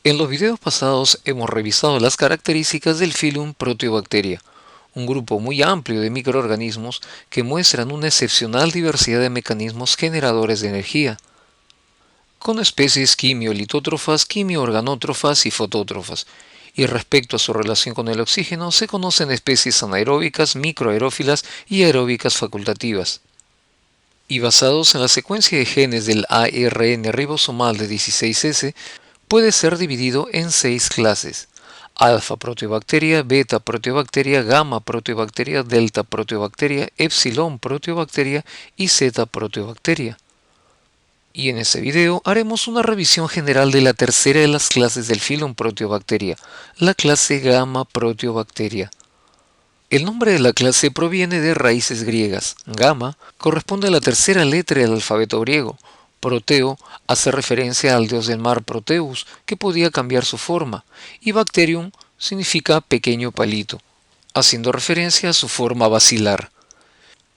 En los videos pasados hemos revisado las características del filum Proteobacteria, un grupo muy amplio de microorganismos que muestran una excepcional diversidad de mecanismos generadores de energía, con especies quimiolitótrofas, quimiorganótrofas y fotótrofas. Y respecto a su relación con el oxígeno, se conocen especies anaeróbicas, microaerófilas y aeróbicas facultativas. Y basados en la secuencia de genes del ARN ribosomal de 16S, puede ser dividido en 6 clases: alfa proteobacteria, beta proteobacteria, gamma proteobacteria, delta proteobacteria, epsilon proteobacteria y zeta proteobacteria. Y en este video haremos una revisión general de la tercera de las clases del filum Proteobacteria, la clase Gamma Proteobacteria. El nombre de la clase proviene de raíces griegas. Gamma corresponde a la tercera letra del alfabeto griego. Proteo hace referencia al dios del mar Proteus, que podía cambiar su forma, y Bacterium significa pequeño palito, haciendo referencia a su forma basilar.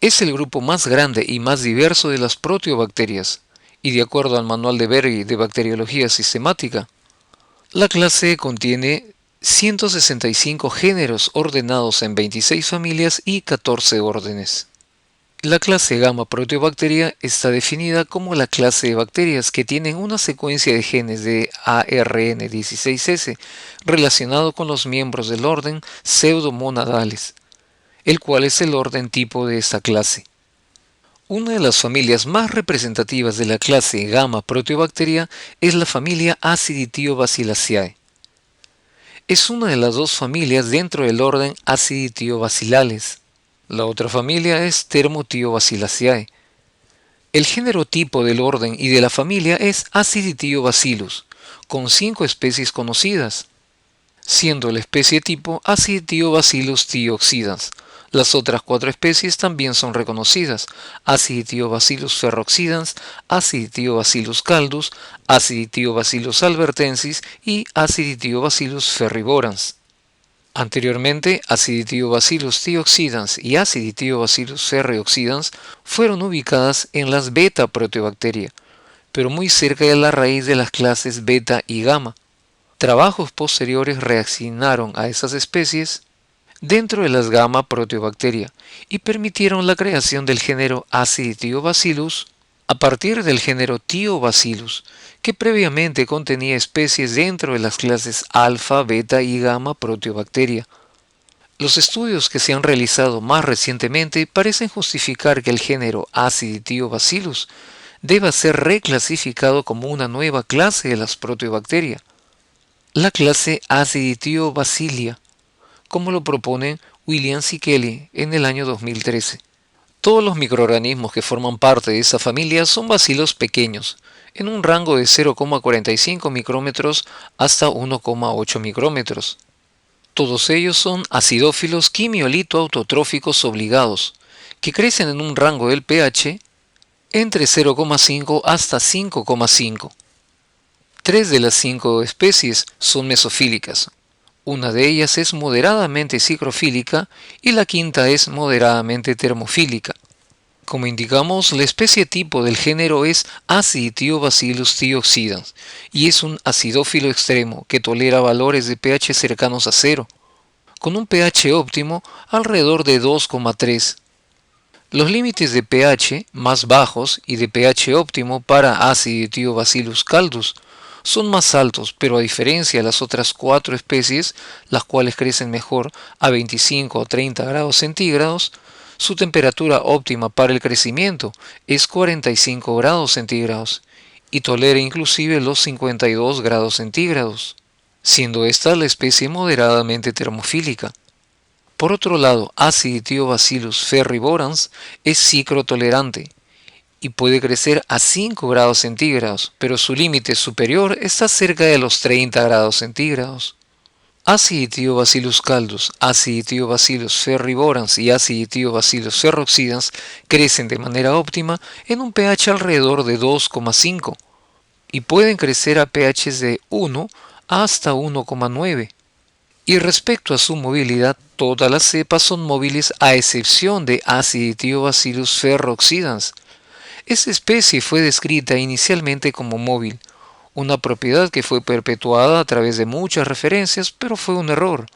Es el grupo más grande y más diverso de las proteobacterias, y de acuerdo al manual de Bergy de bacteriología sistemática, la clase contiene 165 géneros ordenados en 26 familias y 14 órdenes. La clase Gamma Proteobacteria está definida como la clase de bacterias que tienen una secuencia de genes de ARN16S relacionado con los miembros del orden Pseudomonadales, el cual es el orden tipo de esta clase. Una de las familias más representativas de la clase Gamma Proteobacteria es la familia Aciditiobacilliaceae. Es una de las dos familias dentro del orden Aciditiobacillales. La otra familia es Thermotiobacilliaceae. El género tipo del orden y de la familia es Aciditiobacillus, con 5 especies conocidas, siendo la especie tipo Aciditiobacillus thioxidans. Las otras 4 especies también son reconocidas: Aciditiobacillus ferroxidans, Aciditiobacillus caldus, Aciditiobacillus albertensis y Aciditiobacillus ferriborans. Anteriormente, Aciditiobacillus thioxidans y Aciditiobacillus ferrioxidans fueron ubicadas en las beta proteobacteria, pero muy cerca de la raíz de las clases beta y gamma. Trabajos posteriores reasignaron a esas especies dentro de las gamma proteobacteria y permitieron la creación del género Aciditiobacillus a partir del género Thiobacillus, que previamente contenía especies dentro de las clases alfa, beta y gamma proteobacteria. Los estudios que se han realizado más recientemente parecen justificar que el género Aciditiobacillus deba ser reclasificado como una nueva clase de las proteobacterias, la clase Aciditiobacillia, como lo propone Williams y Kelly en el año 2013. Todos los microorganismos que forman parte de esa familia son bacilos pequeños, en un rango de 0,45 micrómetros hasta 1,8 micrómetros. Todos ellos son acidófilos quimiolito-autotróficos obligados, que crecen en un rango del pH entre 0,5 hasta 5,5. 3 de las 5 especies son mesofílicas. Una de ellas es moderadamente sigrofílica y la quinta es moderadamente termofílica. Como indicamos, la especie tipo del género es Aciditiobacillus thioxidans y es un acidófilo extremo que tolera valores de pH cercanos a 0, con un pH óptimo alrededor de 2,3. Los límites de pH más bajos y de pH óptimo para Aciditiobacillus caldus son más altos, pero a diferencia de las otras 4 especies, las cuales crecen mejor a 25 o 30 grados centígrados, su temperatura óptima para el crecimiento es 45 grados centígrados y tolera inclusive los 52 grados centígrados, siendo esta la especie moderadamente termofílica. Por otro lado, Aciditiobacillus ferriborans es cicrotolerante y puede crecer a 5 grados centígrados, pero su límite superior está cerca de los 30 grados centígrados. Aciditiobacillus caldus, Aciditiobacillus ferriborans y Aciditiobacillus ferroxidans crecen de manera óptima en un pH alrededor de 2,5 y pueden crecer a pHs de 1 hasta 1,9. Y respecto a su movilidad, todas las cepas son móviles a excepción de Aciditiobacillus ferroxidans. Esta especie fue descrita inicialmente como móvil, una propiedad que fue perpetuada a través de muchas referencias, pero fue un error.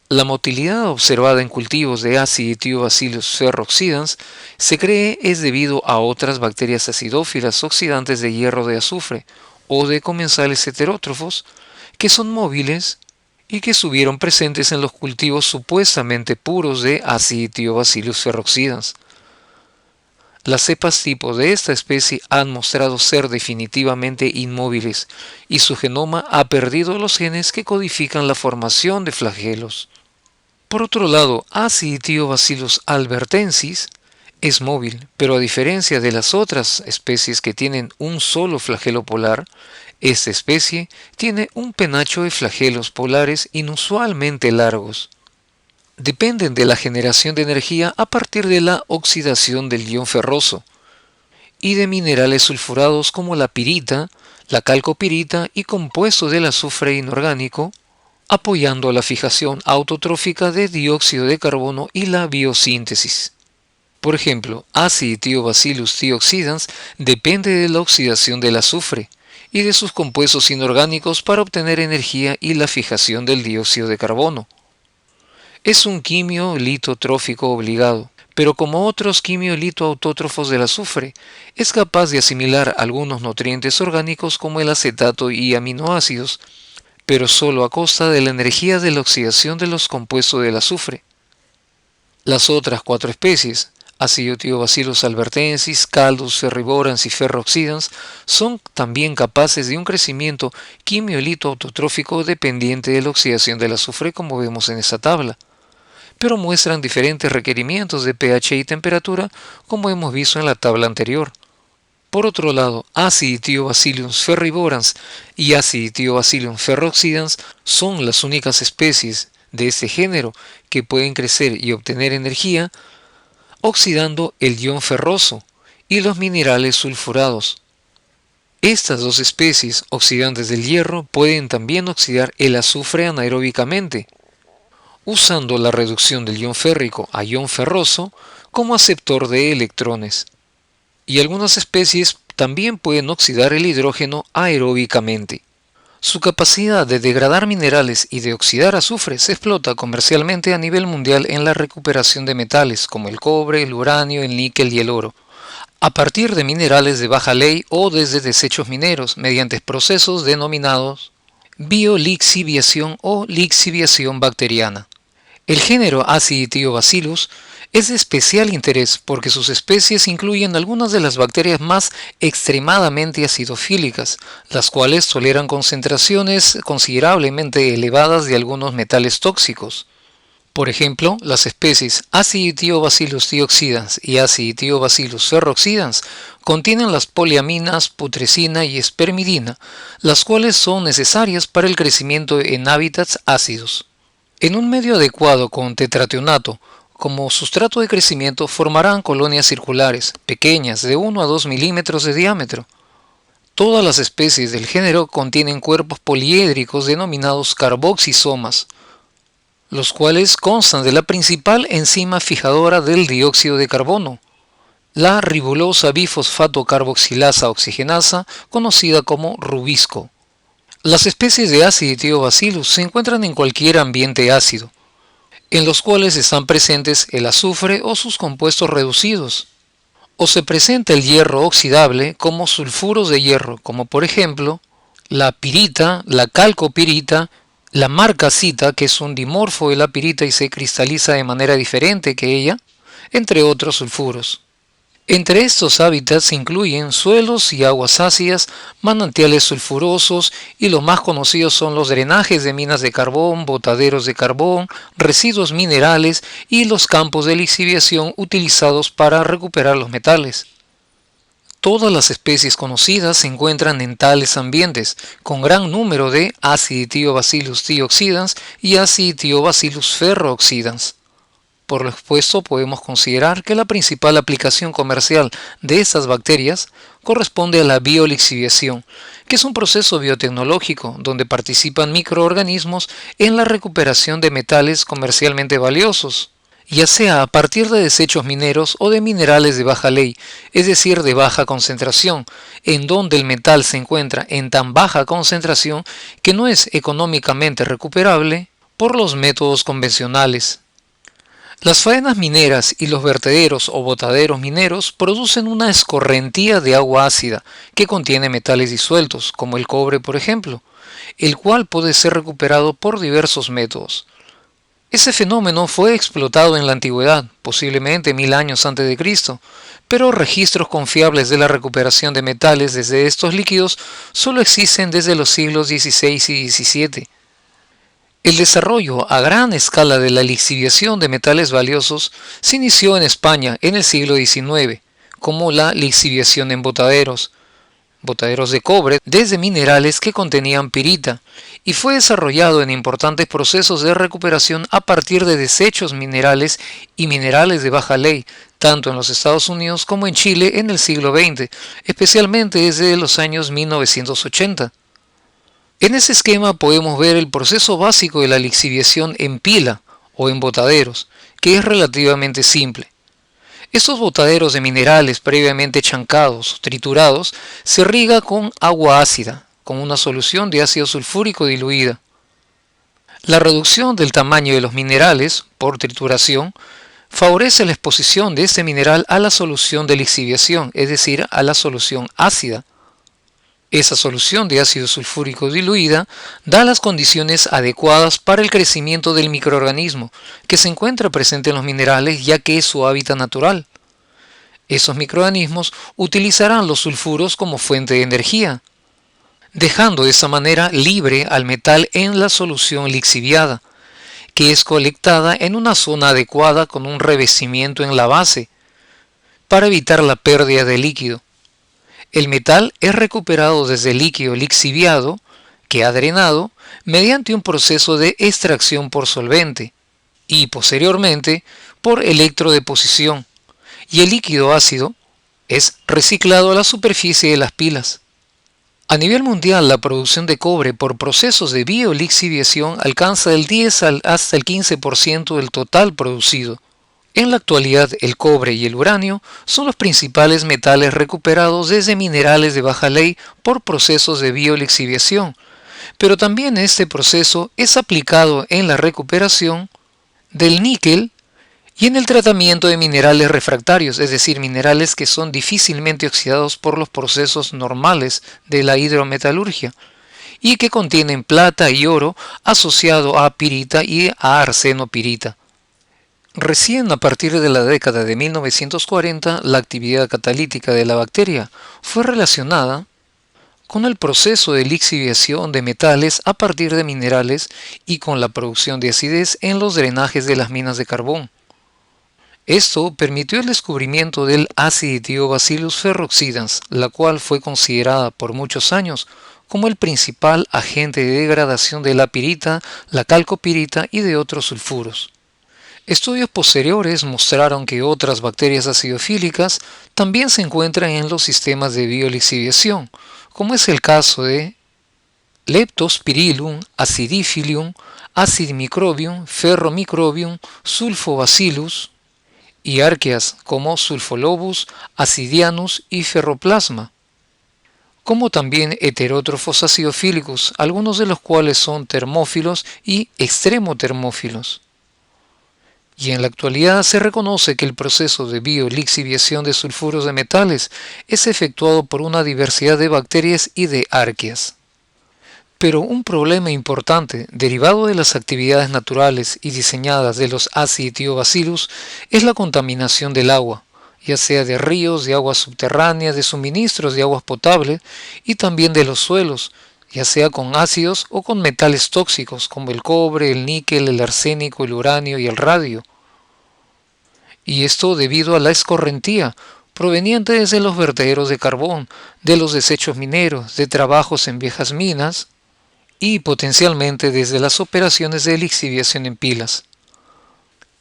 La motilidad observada en cultivos de Aciditio-Bacillus ferrooxidans se cree es debido a otras bacterias acidófilas oxidantes de hierro de azufre o de comensales heterótrofos que son móviles y que estuvieron presentes en los cultivos supuestamente puros de Aciditio-Bacillus ferrooxidans. Las cepas tipo de esta especie han mostrado ser definitivamente inmóviles y su genoma ha perdido los genes que codifican la formación de flagelos. Por otro lado, Aciditio-Bacillus albertensis es móvil, pero a diferencia de las otras especies que tienen un solo flagelo polar, esta especie tiene un penacho de flagelos polares inusualmente largos. Dependen de la generación de energía a partir de la oxidación del ion ferroso y de minerales sulfurados como la pirita, la calcopirita y compuestos del azufre inorgánico, apoyando la fijación autotrófica de dióxido de carbono y la biosíntesis. Por ejemplo, Aciditio-Bacillus thioxidans depende de la oxidación del azufre y de sus compuestos inorgánicos para obtener energía y la fijación del dióxido de carbono. Es un quimio litotrófico obligado, pero como otros quimio-litoautótrofos del azufre, es capaz de asimilar algunos nutrientes orgánicos como el acetato y aminoácidos, pero solo a costa de la energía de la oxidación de los compuestos del azufre. Las otras 4 especies, Aciditio-Bacillus albertensis, Caldus, Ferriborans y Ferrooxidans, son también capaces de un crecimiento quimio-litoautotrófico dependiente de la oxidación del azufre, como vemos en esta tabla, pero muestran diferentes requerimientos de pH y temperatura, como hemos visto en la tabla anterior. Por otro lado, Aciditio-Bacillus ferriborans y Aciditio-Bacillus ferrooxidans son las únicas especies de este género que pueden crecer y obtener energía oxidando el ion ferroso y los minerales sulfurados. Estas dos especies oxidantes del hierro pueden también oxidar el azufre anaeróbicamente, usando la reducción del ion férrico a ion ferroso como aceptor de electrones. Y algunas especies también pueden oxidar el hidrógeno aeróbicamente. Su capacidad de degradar minerales y de oxidar azufre se explota comercialmente a nivel mundial en la recuperación de metales como el cobre, el uranio, el níquel y el oro, a partir de minerales de baja ley o desde desechos mineros mediante procesos denominados biolixiviación o lixiviación bacteriana. El género Aciditio-Bacillus es de especial interés porque sus especies incluyen algunas de las bacterias más extremadamente acidofílicas, las cuales toleran concentraciones considerablemente elevadas de algunos metales tóxicos. Por ejemplo, las especies Aciditio-Bacillus thioxidans y Aciditio-Bacillus ferrooxidans contienen las poliaminas putrescina y espermidina, las cuales son necesarias para el crecimiento en hábitats ácidos. En un medio adecuado con tetrationato como sustrato de crecimiento formarán colonias circulares, pequeñas, de 1 a 2 milímetros de diámetro. Todas las especies del género contienen cuerpos poliédricos denominados carboxisomas, los cuales constan de la principal enzima fijadora del dióxido de carbono, la ribolosa bifosfato carboxilasa oxigenasa, conocida como rubisco. Las especies de Aciditio-Bacillus se encuentran en cualquier ambiente ácido, en los cuales están presentes el azufre o sus compuestos reducidos, o se presenta el hierro oxidable como sulfuros de hierro, como por ejemplo la pirita, la calcopirita, la marcasita, que es un dimorfo de la pirita y se cristaliza de manera diferente que ella, entre otros sulfuros. Entre estos hábitats se incluyen suelos y aguas ácidas, manantiales sulfurosos y los más conocidos son los drenajes de minas de carbón, botaderos de carbón, residuos minerales y los campos de lixiviación utilizados para recuperar los metales. Todas las especies conocidas se encuentran en tales ambientes, con gran número de Aciditio-Bacillus thioxidans y Aciditio-Bacillus ferrooxidans. Por lo expuesto, podemos considerar que la principal aplicación comercial de estas bacterias corresponde a la biolixiviación, que es un proceso biotecnológico donde participan microorganismos en la recuperación de metales comercialmente valiosos, ya sea a partir de desechos mineros o de minerales de baja ley, es decir, de baja concentración, en donde el metal se encuentra en tan baja concentración que no es económicamente recuperable por los métodos convencionales. Las faenas mineras y los vertederos o botaderos mineros producen una escorrentía de agua ácida que contiene metales disueltos, como el cobre por ejemplo, el cual puede ser recuperado por diversos métodos. Ese fenómeno fue explotado en la antigüedad, posiblemente 1000 años antes de Cristo, pero registros confiables de la recuperación de metales desde estos líquidos solo existen desde los siglos XVI y XVII. El desarrollo a gran escala de la lixiviación de metales valiosos se inició en España en el siglo XIX, como la lixiviación en botaderos de cobre desde minerales que contenían pirita, y fue desarrollado en importantes procesos de recuperación a partir de desechos minerales y minerales de baja ley, tanto en los Estados Unidos como en Chile en el siglo XX, especialmente desde los años 1980. En ese esquema podemos ver el proceso básico de la lixiviación en pila o en botaderos, que es relativamente simple. Estos botaderos de minerales previamente chancados o triturados se riega con agua ácida, con una solución de ácido sulfúrico diluida. La reducción del tamaño de los minerales por trituración favorece la exposición de este mineral a la solución de lixiviación, es decir, a la solución ácida. Esa solución de ácido sulfúrico diluida da las condiciones adecuadas para el crecimiento del microorganismo que se encuentra presente en los minerales, ya que es su hábitat natural. Esos microorganismos utilizarán los sulfuros como fuente de energía, dejando de esa manera libre al metal en la solución lixiviada, que es colectada en una zona adecuada con un revestimiento en la base, para evitar la pérdida de líquido. El metal es recuperado desde el líquido lixiviado, que ha drenado, mediante un proceso de extracción por solvente y, posteriormente, por electrodeposición, y el líquido ácido es reciclado a la superficie de las pilas. A nivel mundial, la producción de cobre por procesos de biolixiviación alcanza del 10 hasta el 15% del total producido. En la actualidad, el cobre y el uranio son los principales metales recuperados desde minerales de baja ley por procesos de biolixiviación, pero también este proceso es aplicado en la recuperación del níquel y en el tratamiento de minerales refractarios, es decir, minerales que son difícilmente oxidados por los procesos normales de la hidrometalurgia y que contienen plata y oro asociado a pirita y a arsenopirita. Recién a partir de la década de 1940, la actividad catalítica de la bacteria fue relacionada con el proceso de lixiviación de metales a partir de minerales y con la producción de acidez en los drenajes de las minas de carbón. Esto permitió el descubrimiento del Acidiobacillus ferroxidans, la cual fue considerada por muchos años como el principal agente de degradación de la pirita, la calcopirita y de otros sulfuros. Estudios posteriores mostraron que otras bacterias acidofílicas también se encuentran en los sistemas de biolixiviación, como es el caso de Leptospirillum, Acidiphilum, Acidimicrobium, Ferromicrobium, Sulfobacillus y arqueas como Sulfolobus, Acidianus y Ferroplasma, como también heterótrofos acidofílicos, algunos de los cuales son termófilos y extremotermófilos. Y en la actualidad se reconoce que el proceso de biolixiviación de sulfuros de metales es efectuado por una diversidad de bacterias y de arqueas. Pero un problema importante derivado de las actividades naturales y diseñadas de los Acinetobacillus es la contaminación del agua, ya sea de ríos, de aguas subterráneas, de suministros de aguas potables y también de los suelos, ya sea con ácidos o con metales tóxicos como el cobre, el níquel, el arsénico, el uranio y el radio. Y esto debido a la escorrentía proveniente desde los vertederos de carbón, de los desechos mineros, de trabajos en viejas minas y potencialmente desde las operaciones de lixiviación en pilas.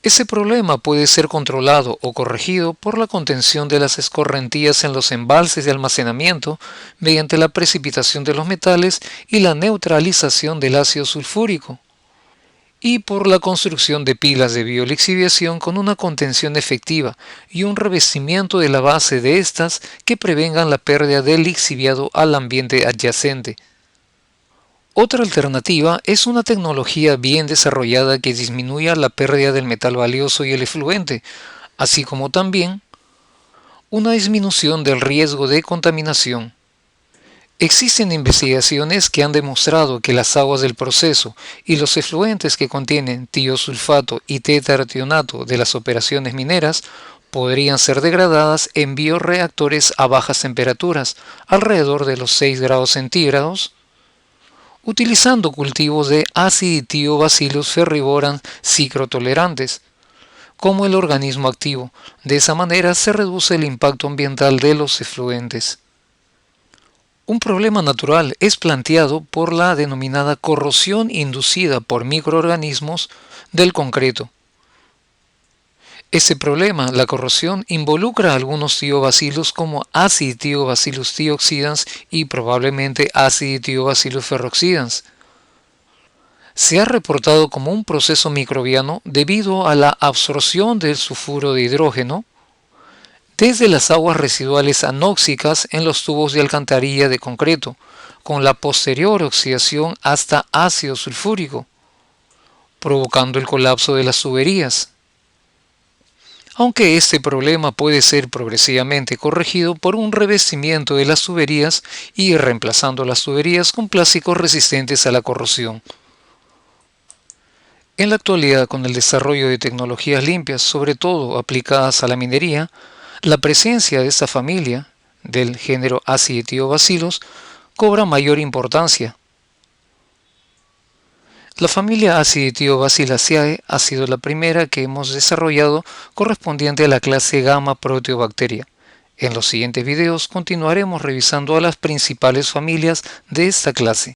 Ese problema puede ser controlado o corregido por la contención de las escorrentías en los embalses de almacenamiento mediante la precipitación de los metales y la neutralización del ácido sulfúrico. y por la construcción de pilas de biolixiviación con una contención efectiva y un revestimiento de la base de estas que prevengan la pérdida del lixiviado al ambiente adyacente. Otra alternativa es una tecnología bien desarrollada que disminuya la pérdida del metal valioso y el efluente, así como también una disminución del riesgo de contaminación. Existen investigaciones que han demostrado que las aguas del proceso y los efluentes que contienen tiosulfato y tetrationato de las operaciones mineras podrían ser degradadas en bioreactores a bajas temperaturas, alrededor de los 6 grados centígrados, utilizando cultivos de Acidityobacillus ferriboram cicrotolerantes como el organismo activo. De esa manera se reduce el impacto ambiental de los efluentes. Un problema natural es planteado por la denominada corrosión inducida por microorganismos del concreto. Ese problema, la corrosión, involucra a algunos tiobacillus como Acidityobacillus thioxidans y probablemente Acidityobacillus ferroxidans. Se ha reportado como un proceso microbiano debido a la absorción del sulfuro de hidrógeno desde las aguas residuales anóxicas en los tubos de alcantarilla de concreto, con la posterior oxidación hasta ácido sulfúrico, provocando el colapso de las tuberías. Aunque este problema puede ser progresivamente corregido por un revestimiento de las tuberías y reemplazando las tuberías con plásticos resistentes a la corrosión. En la actualidad, con el desarrollo de tecnologías limpias, sobre todo aplicadas a la minería, la presencia de esta familia, del género Acidityobacillus, cobra mayor importancia. La familia Acidityobacilliaceae ha sido la primera que hemos desarrollado correspondiente a la clase Gamma Proteobacteria. En los siguientes videos continuaremos revisando a las principales familias de esta clase.